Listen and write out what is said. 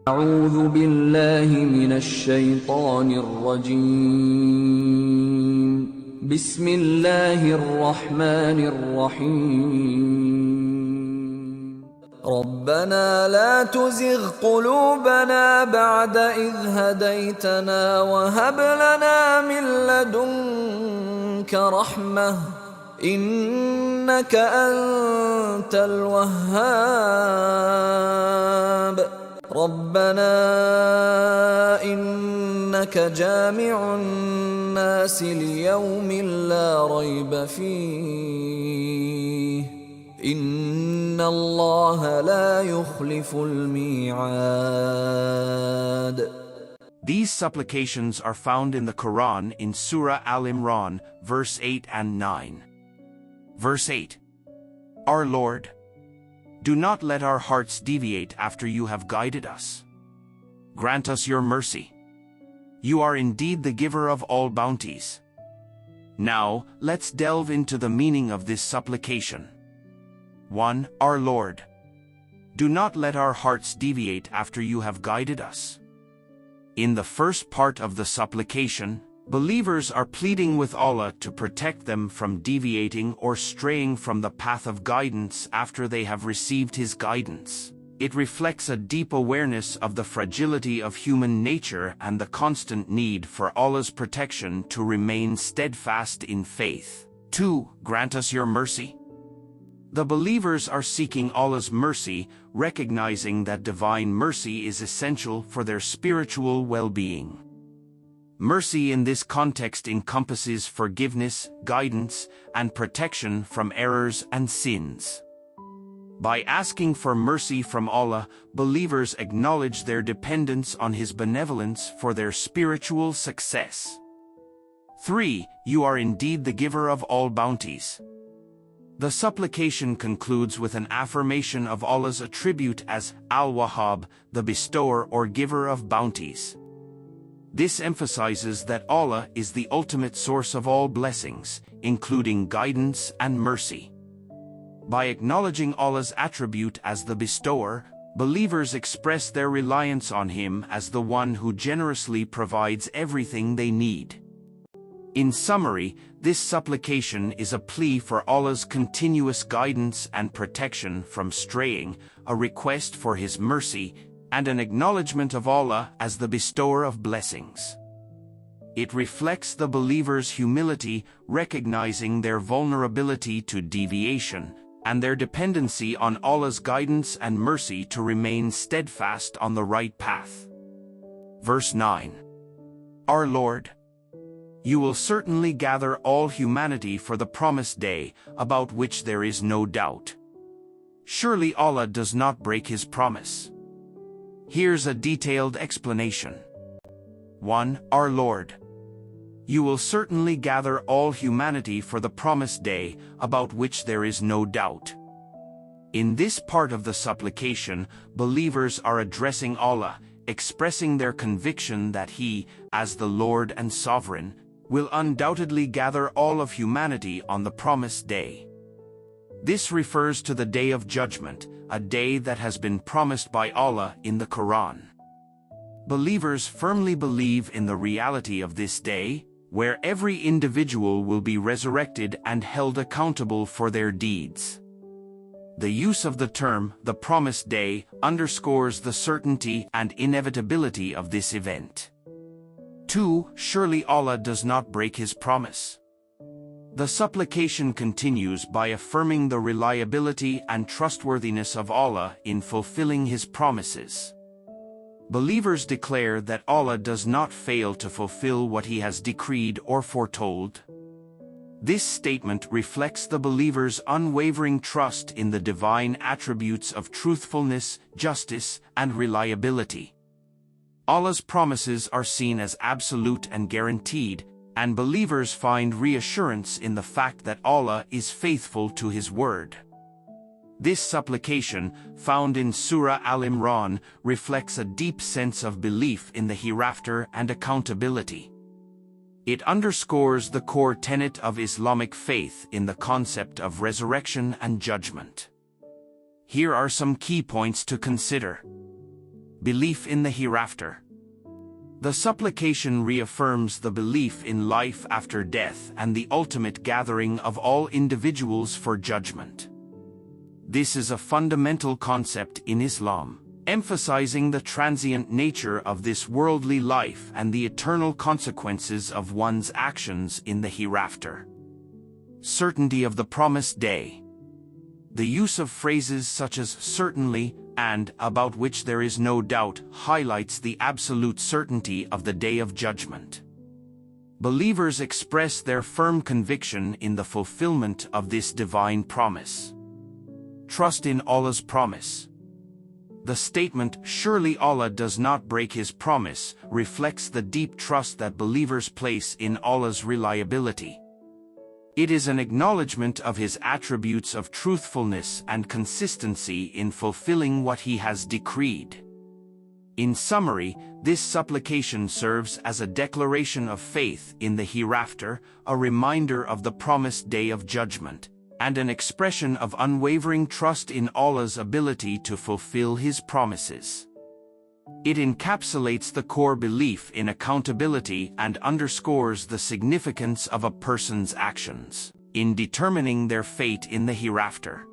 أعوذ بالله من الشيطان الرجيم بسم الله الرحمن الرحيم ربنا لا تزغ قلوبنا بعد إذ هديتنا وهب لنا من لدنك رحمة إنك أنت الوهاب ربنا إنك جامع الناس ليوم لا ريب فيه إن الله لا يخلف الميعاد. These supplications are found in the Quran in Surah Al-Imran, verse 8 and 9. Verse 8. Our Lord, do not let our hearts deviate after you have guided us. Grant us your mercy. You are indeed the giver of all bounties. Now, let's delve into the meaning of this supplication. 1. Our Lord, do not let our hearts deviate after you have guided us. In the first part of the supplication, believers are pleading with Allah to protect them from deviating or straying from the path of guidance after they have received His guidance. It reflects a deep awareness of the fragility of human nature and the constant need for Allah's protection to remain steadfast in faith. 2. Grant us your mercy. The believers are seeking Allah's mercy, recognizing that divine mercy is essential for their spiritual well-being. Mercy in this context encompasses forgiveness, guidance, and protection from errors and sins. By asking for mercy from Allah, believers acknowledge their dependence on His benevolence for their spiritual success. 3. You are indeed the giver of all bounties. The supplication concludes with an affirmation of Allah's attribute as Al-Wahhab, the bestower or giver of bounties. This emphasizes that Allah is the ultimate source of all blessings, including guidance and mercy. By acknowledging Allah's attribute as the bestower, believers express their reliance on Him as the one who generously provides everything they need. In summary, this supplication is a plea for Allah's continuous guidance and protection from straying, a request for His mercy, and an acknowledgement of Allah as the bestower of blessings. It reflects the believer's humility, recognizing their vulnerability to deviation, and their dependency on Allah's guidance and mercy to remain steadfast on the right path. Verse 9. Our Lord, you will certainly gather all humanity for the promised day, about which there is no doubt. Surely Allah does not break His promise. Here's a detailed explanation. 1. Our Lord, you will certainly gather all humanity for the promised day, about which there is no doubt. In this part of the supplication, believers are addressing Allah, expressing their conviction that He, as the Lord and Sovereign, will undoubtedly gather all of humanity on the promised day. This refers to the Day of Judgment, a day that has been promised by Allah in the Quran. Believers firmly believe in the reality of this day, where every individual will be resurrected and held accountable for their deeds. The use of the term, the promised day, underscores the certainty and inevitability of this event. 2. Surely Allah does not break His promise. The supplication continues by affirming the reliability and trustworthiness of Allah in fulfilling His promises. Believers declare that Allah does not fail to fulfill what He has decreed or foretold. This statement reflects the believer's unwavering trust in the divine attributes of truthfulness, justice, and reliability. Allah's promises are seen as absolute and guaranteed, and believers find reassurance in the fact that Allah is faithful to His word. This supplication, found in Surah Al-Imran, reflects a deep sense of belief in the hereafter and accountability. It underscores the core tenet of Islamic faith in the concept of resurrection and judgment. Here are some key points to consider. Belief in the hereafter. The supplication reaffirms the belief in life after death and the ultimate gathering of all individuals for judgment. This is a fundamental concept in Islam, emphasizing the transient nature of this worldly life and the eternal consequences of one's actions in the hereafter. Certainty of the promised day. The use of phrases such as certainly and about which there is no doubt highlights the absolute certainty of the day of judgment. Believers express their firm conviction in the fulfillment of this divine promise. Trust in Allah's promise. The statement, "Surely Allah does not break His promise," reflects the deep trust that believers place in Allah's reliability. It is an acknowledgement of His attributes of truthfulness and consistency in fulfilling what He has decreed. In summary, this supplication serves as a declaration of faith in the hereafter, a reminder of the promised day of judgment, and an expression of unwavering trust in Allah's ability to fulfill His promises. It encapsulates the core belief in accountability and underscores the significance of a person's actions in determining their fate in the hereafter.